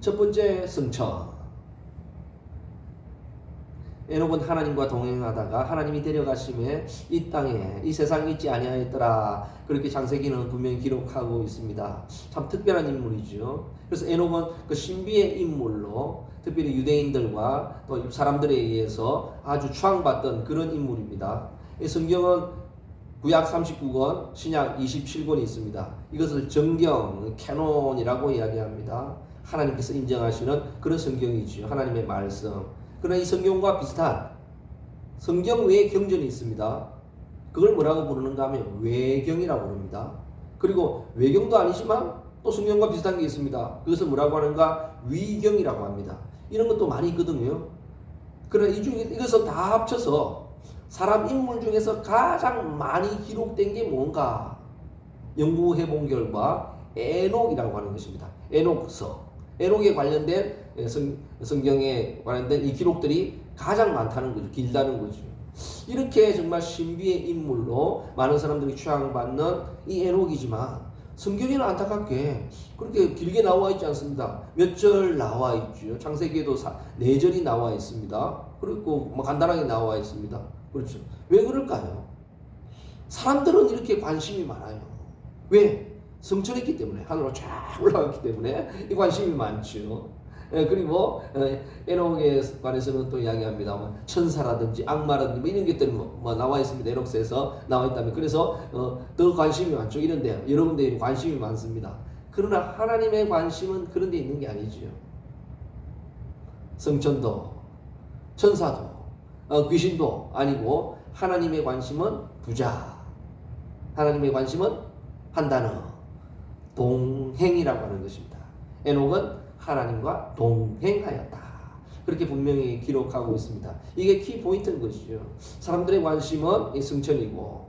첫 번째 승천. 에녹은 하나님과 동행하다가 하나님이 데려가심에 이 땅에 이 세상에 있지 아니하였더라. 그렇게 창세기는 분명히 기록하고 있습니다. 참 특별한 인물이죠. 그래서 에녹은 그 신비의 인물로 특별히 유대인들과 또 사람들에 의해서 아주 추앙받던 그런 인물입니다. 이 성경은 구약 39권, 신약 27권이 있습니다. 이것을 정경, 캐논이라고 이야기합니다. 하나님께서 인정하시는 그런 성경이죠. 하나님의 말씀. 그러나 이 성경과 비슷한 성경 외에 경전이 있습니다. 그걸 뭐라고 부르는가 하면 외경이라고 부릅니다. 그리고 외경도 아니지만 또 성경과 비슷한 게 있습니다. 그것을 뭐라고 하는가? 위경이라고 합니다. 이런 것도 많이 있거든요. 그러나 이 중에 이것을 다 합쳐서 사람 인물 중에서 가장 많이 기록된 게 뭔가? 연구해 본 결과 에녹이라고 하는 것입니다. 에녹서. 에녹에 관련된 성경에 관련된 이 기록들이 가장 많다는 거죠. 길다는 거죠. 이렇게 정말 신비의 인물로 많은 사람들이 추앙받는 이 에녹이지만 성경에는 안타깝게 그렇게 길게 나와 있지 않습니다. 몇 절 나와 있죠. 창세기에도 4절이 나와 있습니다. 그리고 간단하게 나와 있습니다. 그렇죠. 왜 그럴까요? 사람들은 이렇게 관심이 많아요. 왜? 성천했기 때문에, 하늘로 쫙 올라갔기 때문에 이 관심이 많죠. 그리고 에녹에 관해서는 또 이야기합니다. 천사라든지 악마라든지 이런 것들이 나와 있습니다. 에녹서에서 나와 있다면. 그래서 더 관심이 많죠. 이런데 여러분들이 관심이 많습니다. 그러나 하나님의 관심은 그런 데 있는 게 아니죠. 성천도 천사도 귀신도 아니고 하나님의 관심은 부자. 하나님의 관심은 한 단어. 동행이라고 하는 것입니다. 에녹은 하나님과 동행하였다. 그렇게 분명히 기록하고 있습니다. 이게 키포인트인 것이죠. 사람들의 관심은 이 성천이고,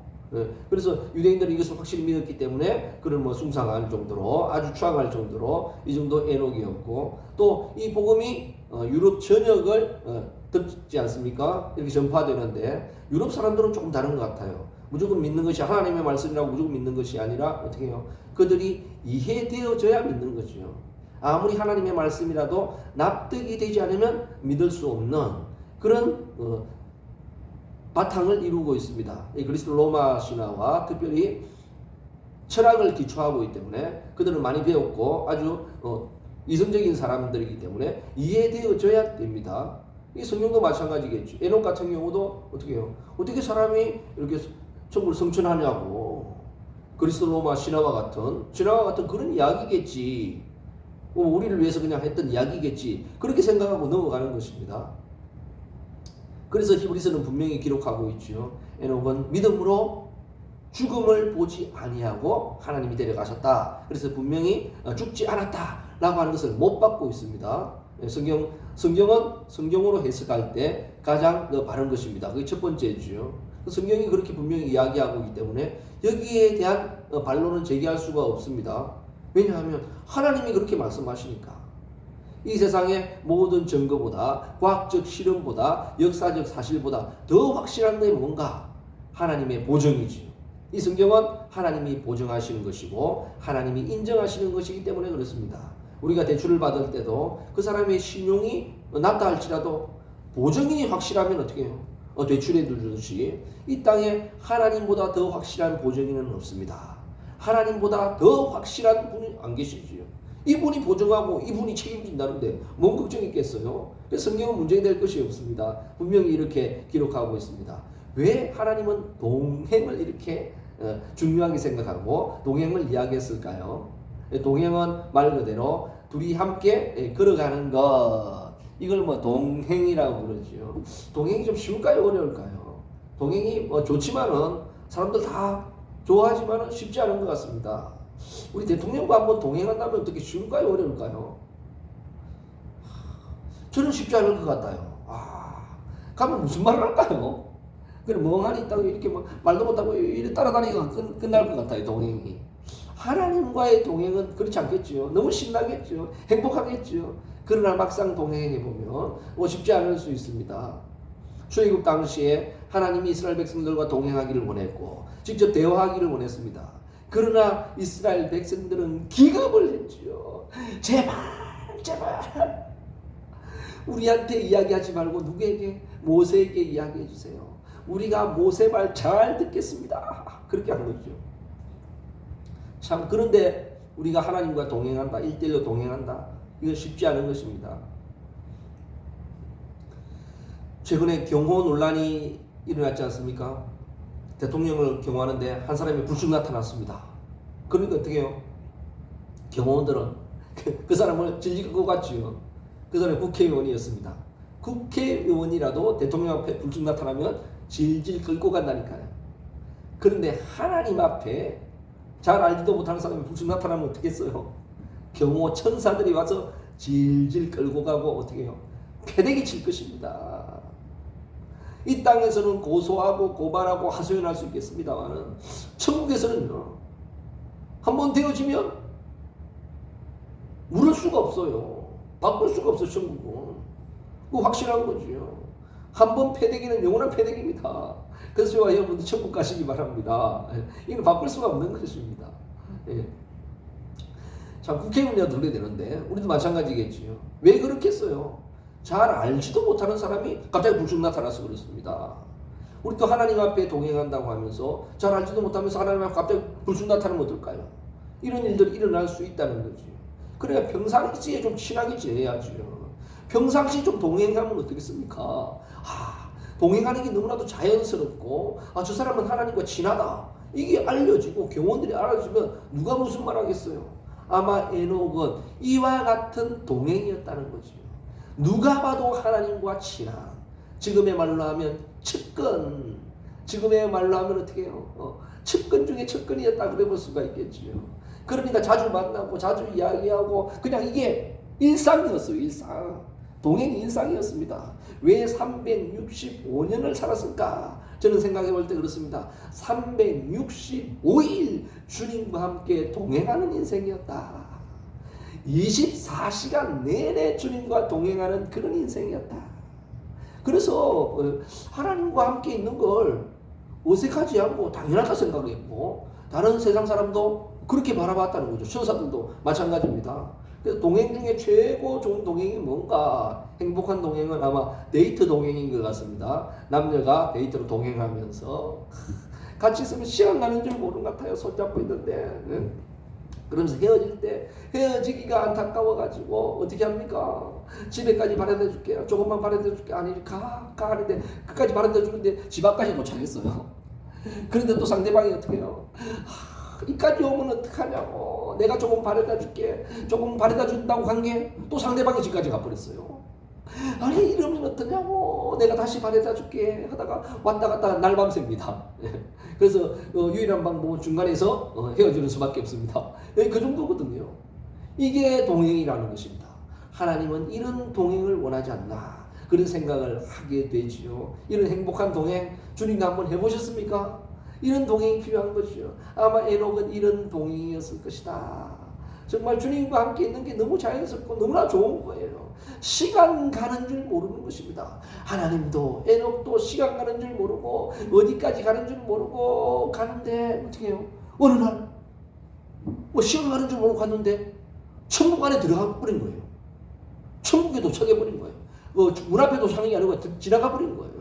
그래서 유대인들은 이것을 확실히 믿었기 때문에 그를 숭상할 정도로, 아주 추앙할 정도로 이 정도 에녹이었고, 또 이 복음이 유럽 전역을 듣지 않습니까? 이렇게 전파되는데 유럽 사람들은 조금 다른 것 같아요. 무조건 믿는 것이 하나님의 말씀이라고 무조건 믿는 것이 아니라 어떻게 해요? 그들이 이해되어져야 믿는 거죠. 아무리 하나님의 말씀이라도 납득이 되지 않으면 믿을 수 없는 그런 바탕을 이루고 있습니다. 이 그리스도 로마 신화와 특별히 철학을 기초하고 있기 때문에 그들은 많이 배웠고 아주 이성적인 사람들이기 때문에 이해되어져야 됩니다. 이 성경도 마찬가지겠죠. 에녹 같은 경우도 어떻게 해요? 어떻게 사람이 이렇게 천국을 성천하냐고. 그리스도 로마 신화와 같은 그런 이야기겠지. 우리를 위해서 그냥 했던 이야기겠지. 그렇게 생각하고 넘어가는 것입니다. 그래서 히브리서는 분명히 기록하고 있죠. 에녹은 믿음으로 죽음을 보지 아니하고 하나님이 데려가셨다. 그래서 분명히 죽지 않았다라고 하는 것을 못 받고 있습니다. 성경은 성경으로 해석할 때 가장 바른 것입니다. 그게 첫 번째죠. 성경이 그렇게 분명히 이야기하고 있기 때문에 여기에 대한 반론은 제기할 수가 없습니다. 왜냐하면 하나님이 그렇게 말씀하시니까. 이 세상의 모든 증거보다, 과학적 실험보다, 역사적 사실보다 더 확실한 게 뭔가? 하나님의 보정이지. 이 성경은 하나님이 보정하시는 것이고 하나님이 인정하시는 것이기 때문에 그렇습니다. 우리가 대출을 받을 때도 그 사람의 신용이 낮다 할지라도 보정이 확실하면 어떻게 해요? 대출해 주듯이 이 땅에 하나님보다 더 확실한 보정인은 없습니다. 하나님보다 더 확실한 분이 안 계시지요. 이분이 보정하고 이분이 책임진다는데 뭔 걱정이 있겠어요? 그래서 성경은 문제될 것이 없습니다. 분명히 이렇게 기록하고 있습니다. 왜 하나님은 동행을 이렇게 중요하게 생각하고 동행을 이야기했을까요? 동행은 말 그대로 둘이 함께 걸어가는 것. 이걸 동행이라고 그러죠. 동행이 좀 쉬울까요? 어려울까요? 동행이 좋지만은 사람들 다 좋아하지만은 쉽지 않은 것 같습니다. 우리 대통령과 한번 동행한다면 어떻게 쉬울까요? 어려울까요? 저는 쉽지 않을 것 같아요. 가면 무슨 말을 할까요? 그냥 멍하니 있다고 이렇게 말도 못하고 이렇게 따라다니기가 끝날 것 같아요. 동행이. 하나님과의 동행은 그렇지 않겠죠. 너무 신나겠죠. 행복하겠죠. 그러나 막상 동행해보면 쉽지 않을 수 있습니다. 출애굽 당시에 하나님이 이스라엘 백성들과 동행하기를 원했고 직접 대화하기를 원했습니다. 그러나 이스라엘 백성들은 기겁을 했죠. 제발 제발 우리한테 이야기하지 말고 누구에게? 모세에게 이야기해 주세요. 우리가 모세 말 잘 듣겠습니다. 그렇게 한 거죠. 참, 그런데 우리가 하나님과 동행한다, 1대1로 동행한다, 이거 쉽지 않은 것입니다. 최근에 경호 논란이 일어났지 않습니까? 대통령을 경호하는데 한 사람이 불쑥 나타났습니다. 그러니까 어떻게 해요? 경호원들은 그 사람을 질질 끌고 갔죠. 그 사람이 국회의원이었습니다. 국회의원이라도 대통령 앞에 불쑥 나타나면 질질 끌고 간다니까요. 그런데 하나님 앞에 잘 알지도 못하는 사람이 불쑥 나타나면 어떻게 했어요? 경호 천사들이 와서 질질 끌고 가고 어떻게 해요? 패대기 칠 것입니다. 이 땅에서는 고소하고 고발하고 하소연할 수 있겠습니다만 천국에서는요, 한번 되어지면 물을 수가 없어요. 바꿀 수가 없어요. 천국은 그거 확실한 거죠. 한번 패대기는 영원한 패대기입니다. 그래서 저와 여러분들 천국 가시기 바랍니다. 이건 바꿀 수가 없는 것입니다. 예. 참, 국회의원이라도 그래야 되는데 우리도 마찬가지겠지요. 왜 그렇겠어요? 잘 알지도 못하는 사람이 갑자기 불쑥 나타나서 그렇습니다. 우리도 하나님 앞에 동행한다고 하면서 잘 알지도 못하면서 하나님 앞에 갑자기 불쑥 나타나면 어떨까요? 이런 일들이 일어날 수 있다는 거죠. 그러니까 평상시에 좀 친하게 지내야죠. 평상시에 좀 동행하면 어떻겠습니까? 동행하는 게 너무나도 자연스럽고, 저 사람은 하나님과 친하다, 이게 알려지고 경원들이 알아주면 누가 무슨 말 하겠어요? 아마 에녹은 이와 같은 동행이었다는 거죠. 누가 봐도 하나님과 친한, 지금의 말로 하면 측근, 지금의 말로 하면 어떻게 해요? 측근 중에 측근이었다 그래 볼 수가 있겠지요. 그러니까 자주 만나고 자주 이야기하고 그냥 이게 일상이었어요. 일상. 동행이 일상이었습니다. 왜 365년을 살았을까? 저는 생각해 볼 때 그렇습니다. 365일 주님과 함께 동행하는 인생이었다. 24시간 내내 주님과 동행하는 그런 인생이었다. 그래서 하나님과 함께 있는 걸 어색하지 않고 당연하다 생각했고, 다른 세상 사람도 그렇게 바라봤다는 거죠. 천사들도 마찬가지입니다. 그래서 동행 중에 최고 좋은 동행이 뭔가? 행복한 동행은 아마 데이트 동행인 것 같습니다. 남녀가 데이트로 동행하면서 같이 있으면 시간 가는 줄 모르는 것 같아요. 손잡고 있는데. 그러면서 헤어질 때 헤어지기가 안타까워가지고 어떻게 합니까? 집에까지 바래다 줄게요. 조금만 바래다 줄게. 아니 가 하는데 끝까지 바래다 주는데 집 앞까지 도착했어요. 그런데 또 상대방이 어떻게 해요? 이까지 오면 어떡하냐고. 내가 조금 바래다 줄게. 조금 바래다 준다고 간 게 또 상대방이 집까지 가버렸어요. 아니 이러면 어떠냐고. 내가 다시 바래다 줄게 하다가 왔다 갔다 날밤새입니다. 그래서 유일한 방법은 중간에서 헤어지는 수밖에 없습니다. 그 정도거든요. 이게 동행이라는 것입니다. 하나님은 이런 동행을 원하지 않나, 그런 생각을 하게 되지요. 이런 행복한 동행 주님과 한번 해보셨습니까? 이런 동행이 필요한 것이죠. 아마 에녹은 이런 동행이었을 것이다. 정말 주님과 함께 있는 게 너무 자연스럽고 너무나 좋은 거예요. 시간 가는 줄 모르는 것입니다. 하나님도 에녹도 시간 가는 줄 모르고 어디까지 가는 줄 모르고 가는데 어떻게 해요? 어느 날 시간 가는 줄 모르고 갔는데 천국 안에 들어가 버린 거예요. 천국에 도착해 버린 거예요. 문 앞에 도착한 게 아니고 지나가 버린 거예요.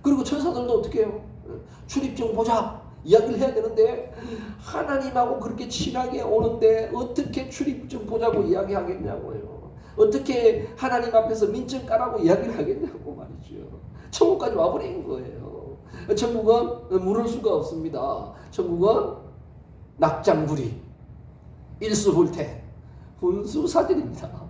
그리고 천사들도 어떻게 해요? 출입증 보자 이야기를 해야 되는데 하나님하고 그렇게 친하게 오는데 어떻게 출입증 보자고 이야기하겠냐고요. 어떻게 하나님 앞에서 민증 까라고 이야기를 하겠냐고 말이죠. 천국까지 와버린 거예요. 천국은 물을 수가 없습니다. 천국은 낙장불이, 일수불태, 분수사들입니다.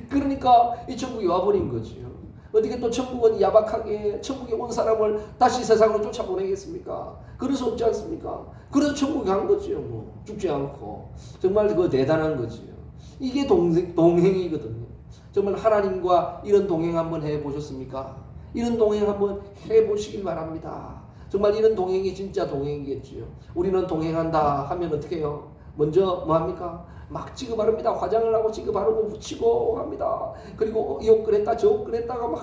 그러니까 이 천국이 와버린 거죠. 어떻게 또 천국은 야박하게 천국에 온 사람을 다시 세상으로 쫓아보내겠습니까? 그럴 수 없지 않습니까? 그래서 천국에 간 거죠. 뭐 죽지 않고. 정말 그거 대단한 거죠. 이게 동행이거든요. 정말 하나님과 이런 동행 한번 해보셨습니까? 이런 동행 한번 해보시길 바랍니다. 정말 이런 동행이 진짜 동행이겠지요. 우리는 동행한다 하면 어떻게 해요? 먼저 뭐 합니까? 막 지급바릅니다. 화장을 하고 지급바르고 붙이고 합니다. 그리고 이 옷 그랬다 저 옷 그랬다가 막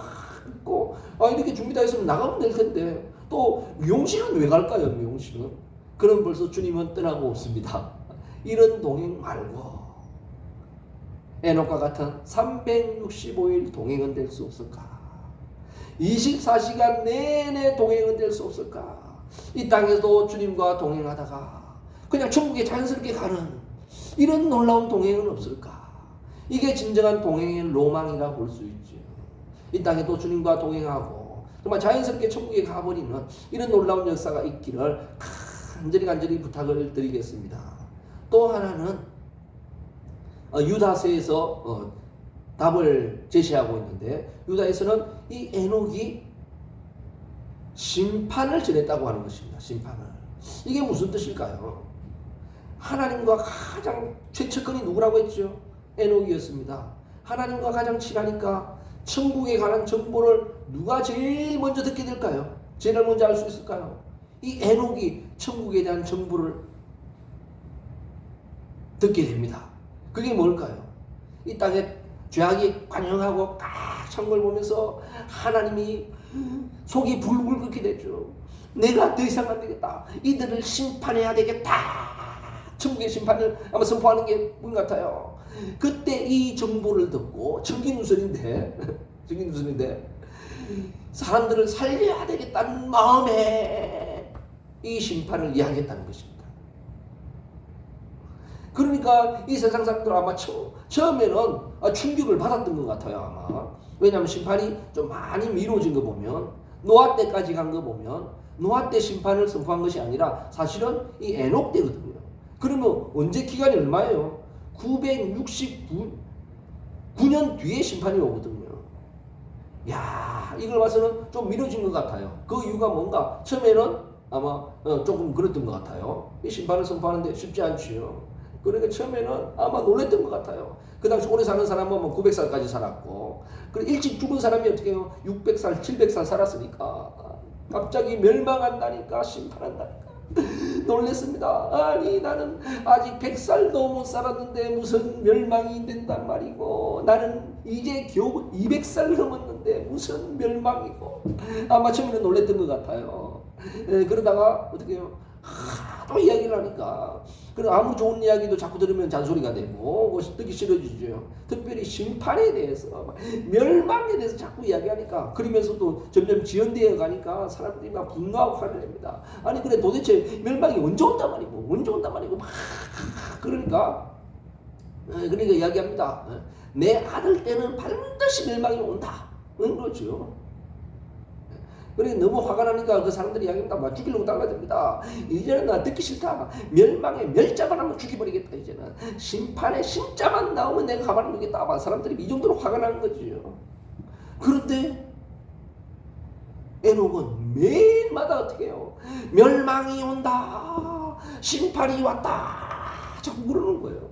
입고 이렇게 준비 다 했으면 나가면 될 텐데 또 미용실은 왜 갈까요? 미용실은? 그럼 벌써 주님은 떠나고 없습니다. 이런 동행 말고 에녹과 같은 365일 동행은 될 수 없을까? 24시간 내내 동행은 될 수 없을까? 이 땅에서도 주님과 동행하다가 그냥 천국에 자연스럽게 가는 이런 놀라운 동행은 없을까? 이게 진정한 동행의 로망이라 볼 수 있죠. 이 땅에도 주님과 동행하고 정말 자연스럽게 천국에 가버리는 이런 놀라운 역사가 있기를 간절히 부탁을 드리겠습니다. 또 하나는 유다서에서 답을 제시하고 있는데, 유다에서는 이 에녹이 심판을 전했다고 하는 것입니다. 심판을. 이게 무슨 뜻일까요? 하나님과 가장 최측근이 누구라고 했죠? 에녹이었습니다. 하나님과 가장 친하니까 천국에 관한 정보를 누가 제일 먼저 듣게 될까요? 제일 먼저 알 수 있을까요? 이 에녹이 천국에 대한 정보를 듣게 됩니다. 그게 뭘까요? 이 땅에 죄악이 관영하고 까찬 걸 보면서 하나님이 속이 불불 끓게 되죠. 내가 더 이상 안 되겠다. 이들을 심판해야 되겠다. 천국의 심판을 아마 선포하는 게 문 같아요. 그때 이 정보를 듣고 청기누설인데 사람들을 살려야 되겠다는 마음에 이 심판을 이야기했다는 것입니다. 그러니까 이 세상 사람들은 아마 처음에는 충격을 받았던 것 같아요. 아마. 왜냐하면 심판이 좀 많이 미뤄진 거 보면, 노아 때까지 간 거 보면 노아 때 심판을 선포한 것이 아니라 사실은 이 에녹 때거든요. 그러면 언제 기간이 얼마예요? 969년 뒤에 심판이 오거든요. 야, 이걸 봐서는 좀 미뤄진 것 같아요. 그 이유가 뭔가? 처음에는 아마 조금 그랬던 것 같아요. 이 심판을 선포하는데 쉽지 않지요. 그러니까 처음에는 아마 놀랬던 것 같아요. 그 당시 오래 사는 사람은 뭐 900살까지 살았고, 그리고 일찍 죽은 사람이 어떻게 해요? 600살, 700살 살았으니까 갑자기 멸망한다니까, 심판한다니까. 놀랬습니다. 아니, 나는 아직 100살도 못 살았는데 무슨 멸망이 된단 말이고, 나는 이제 겨우 200살 넘었는데 무슨 멸망이고. 아마 처음에는 놀랬던 것 같아요. 그러다가 어떻게 해요? 하도 이야기를 하니까, 그리고 아무리 좋은 이야기도 자꾸 들으면 잔소리가 되고 듣기 싫어지죠. 특별히 심판에 대해서, 멸망에 대해서 자꾸 이야기하니까, 그러면서도 점점 지연되어 가니까 사람들이 막 분노하고 화를 냅니다. 아니, 그래 도대체 멸망이 언제 온단 말이고, 막 그러니까 이야기합니다. 내 아들 때는 반드시 멸망이 온다. 그렇죠. 그러니까 너무 화가 나니까 그 사람들이 이야기합니다. 막 죽이려고 달라집니다. 이제는 나 듣기 싫다. 멸망에 멸자만 하면 죽여버리겠다. 이제는 심판에 심자만 나오면 내가 가만히 두겠다. 막 사람들이 이 정도로 화가 나는 거죠. 그런데 에녹은 매일마다 어떻게 해요? 멸망이 온다. 심판이 왔다. 자꾸 그러는 거예요.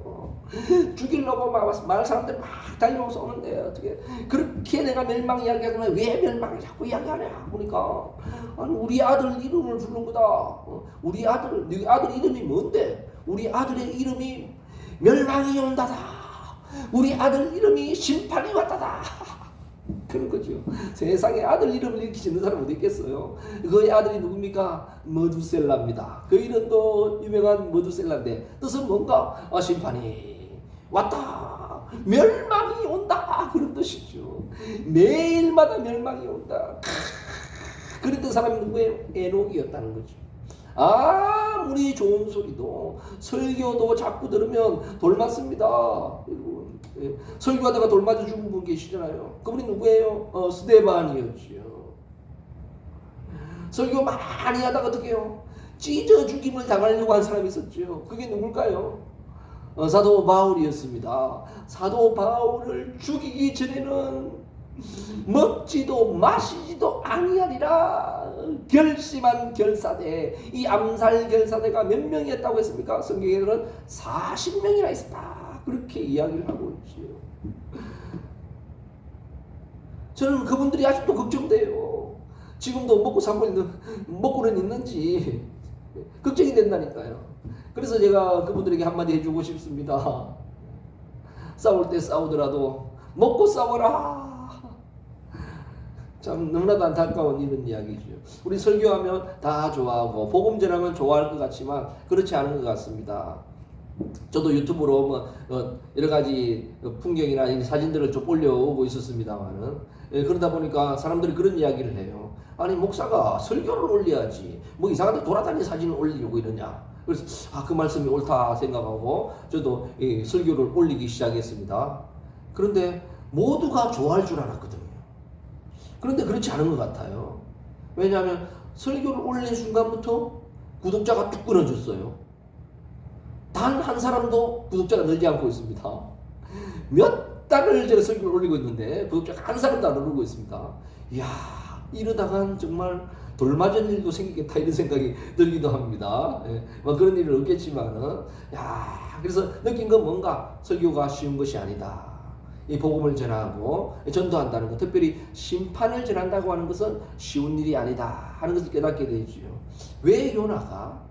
죽이려고 말 사람들이 막 달려와서 오는데 어떻게 그렇게 내가 멸망 이야기하면 왜 멸망을 자꾸 이야기하냐 보니까, 아니, 우리 아들 이름을 부른 거다. 우리 아들, 네 아들 이름이 뭔데? 우리 아들의 이름이 멸망이 온다다. 우리 아들 이름이 심판이 왔다다. 그런 거죠. 세상에 아들 이름을 이렇게 짓는 사람 어디 있겠어요? 그의 아들이 누굽니까? 머두셀라입니다. 그 이름도 유명한 머두셀라인데 뜻은 뭔가? 심판이 왔다. 멸망이 온다. 그런 뜻이죠. 매일마다 멸망이 온다. 그랬던 사람이 누구예요? 에녹이었다는 거죠. 아무리 좋은 소리도, 설교도 자꾸 들으면 돌 맞습니다. 설교하다가 돌 맞아 죽은 분 계시잖아요. 그분이 누구예요? 스데반이었죠. 설교 많이 하다가 어떻게 해요? 찢어 죽임을 당하려고 한 사람이 있었죠. 그게 누굴까요? 사도 바울이었습니다. 사도 바울을 죽이기 전에는 먹지도 마시지도 아니하리라 결심한 결사대. 이 암살 결사대가 몇 명이었다고 했습니까? 성경에는 40명이나 있었다. 그렇게 이야기를 하고 있지요. 저는 그분들이 아직도 걱정돼요. 지금도 먹고는 있는지 걱정이 된다니까요. 그래서 제가 그분들에게 한마디 해주고 싶습니다. 싸울 때 싸우더라도 먹고 싸워라. 참 너무나도 안타까운 이런 이야기죠. 우리 설교하면 다 좋아하고 복음 전하면 좋아할 것 같지만 그렇지 않은 것 같습니다. 저도 유튜브로 여러 가지 풍경이나 사진들을 좀 올려오고 있었습니다만은, 그러다 보니까 사람들이 그런 이야기를 해요. 아니, 목사가 설교를 올려야지 뭐 이상한데 돌아다니는 사진을 올리려고 이러냐. 그래서 그 말씀이 옳다 생각하고 저도 설교를 올리기 시작했습니다. 그런데 모두가 좋아할 줄 알았거든요. 그런데 그렇지 않은 것 같아요. 왜냐하면 설교를 올린 순간부터 구독자가 뚝 끊어졌어요. 단 한 사람도 구독자가 늘지 않고 있습니다. 몇 달을 제가 설교를 올리고 있는데 구독자가 한 사람도 안 오르고 있습니다. 이야, 이러다간 정말 돌맞은 일도 생기겠다 이런 생각이 들기도 합니다. 뭐 그런 일은 없겠지만은, 그래서 느낀 건 뭔가 설교가 쉬운 것이 아니다. 이 복음을 전하고 전도한다는 것, 특별히 심판을 전한다고 하는 것은 쉬운 일이 아니다 하는 것을 깨닫게 되지요. 왜 요나가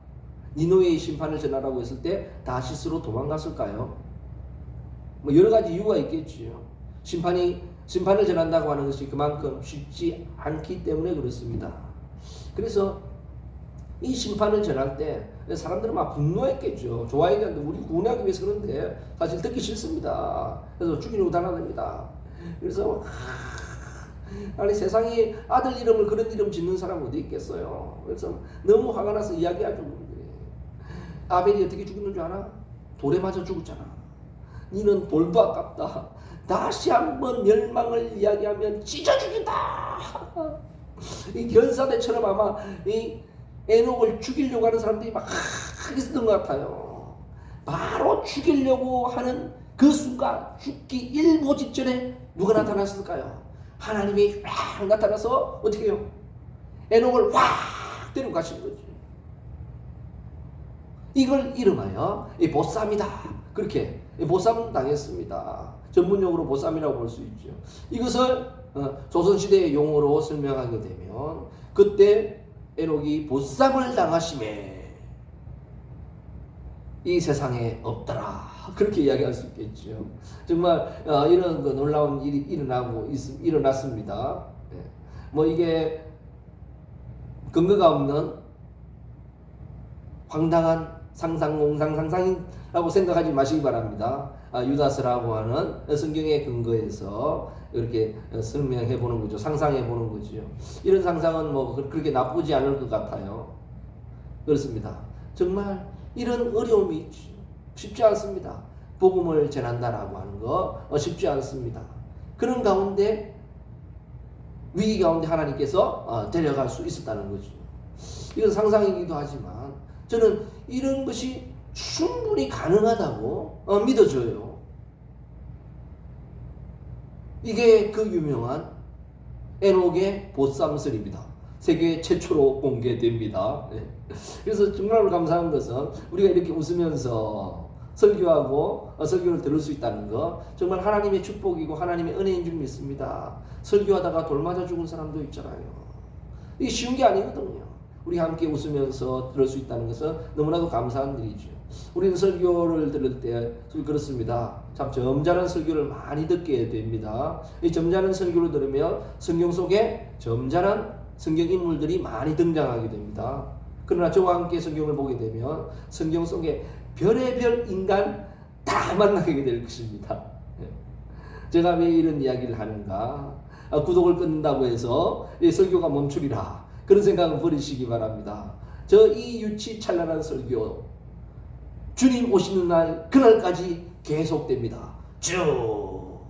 니느웨의 심판을 전하라고 했을 때 다시스로 도망갔을까요? 뭐 여러 가지 이유가 있겠지요. 심판을 전한다고 하는 것이 그만큼 쉽지 않기 때문에 그렇습니다. 그래서 이 심판을 전할 때 사람들은 막 분노했겠죠. 좋아했는데 우리 구원하기 위해서 그런데 사실 듣기 싫습니다. 그래서 죽이려고 달아냅니다. 그래서 아니, 세상에 아들 이름을 그런 이름 짓는 사람 어디 있겠어요. 그래서 너무 화가 나서 이야기하죠. 아벨이 어떻게 죽었는 줄 알아? 돌에 맞아 죽었잖아. 니는 돌도 아깝다. 다시 한번 멸망을 이야기하면 찢어 죽인다. 이 견사대처럼 아마 이 에녹을 죽이려고 하는 사람들이 막 있었던 것 같아요. 바로 죽이려고 하는 그 순간, 죽기 일보 직전에 누가 나타났을까요? 하나님이 확 나타나서 어떻게 해요? 에녹을 확 데리고 가신 거죠. 이걸 이름하여 보쌈이다. 그렇게 보쌈 당했습니다. 전문용어로 보쌈이라고 볼 수 있죠. 이것을 조선시대의 용어로 설명하게 되면, 그때 에녹이 보쌈을 당하심에 이 세상에 없더라. 그렇게 이야기할 수 있겠죠. 정말 이런 놀라운 일이 일어났습니다. 뭐 이게 근거가 없는 황당한 상상이라고 생각하지 마시기 바랍니다. 유다스라고 하는 성경의 근거에서 이렇게 설명해 보는 거죠. 상상해 보는 거죠. 이런 상상은 뭐 그렇게 나쁘지 않을 것 같아요. 그렇습니다. 정말 이런 어려움이 있죠. 쉽지 않습니다. 복음을 전한다라고 하는 거 쉽지 않습니다. 그런 가운데, 위기 가운데 하나님께서 데려갈 수 있었다는 거죠. 이건 상상이기도 하지만 저는 이런 것이 충분히 가능하다고 믿어져요. 이게 그 유명한 에녹의 보쌈설입니다. 세계 최초로 공개됩니다. 그래서 정말 감사한 것은 우리가 이렇게 웃으면서 설교하고 설교를 들을 수 있다는 것, 정말 하나님의 축복이고 하나님의 은혜인 줄 믿습니다. 설교하다가 돌 맞아 죽은 사람도 있잖아요. 이게 쉬운 게 아니거든요. 우리 함께 웃으면서 들을 수 있다는 것은 너무나도 감사한 일이죠. 우리는 설교를 들을 때 그렇습니다. 참 점잖은 설교를 많이 듣게 됩니다. 이 점잖은 설교를 들으면 성경 속에 점잖은 성경 인물들이 많이 등장하게 됩니다. 그러나 저와 함께 성경을 보게 되면 성경 속에 별의별 인간 다 만나게 될 것입니다. 제가 왜 이런 이야기를 하는가? 구독을 끊는다고 해서 설교가 멈추리라, 그런 생각은 버리시기 바랍니다. 저 이 유치 찬란한 설교, 주님 오시는 날, 그날까지 계속됩니다. 쭉.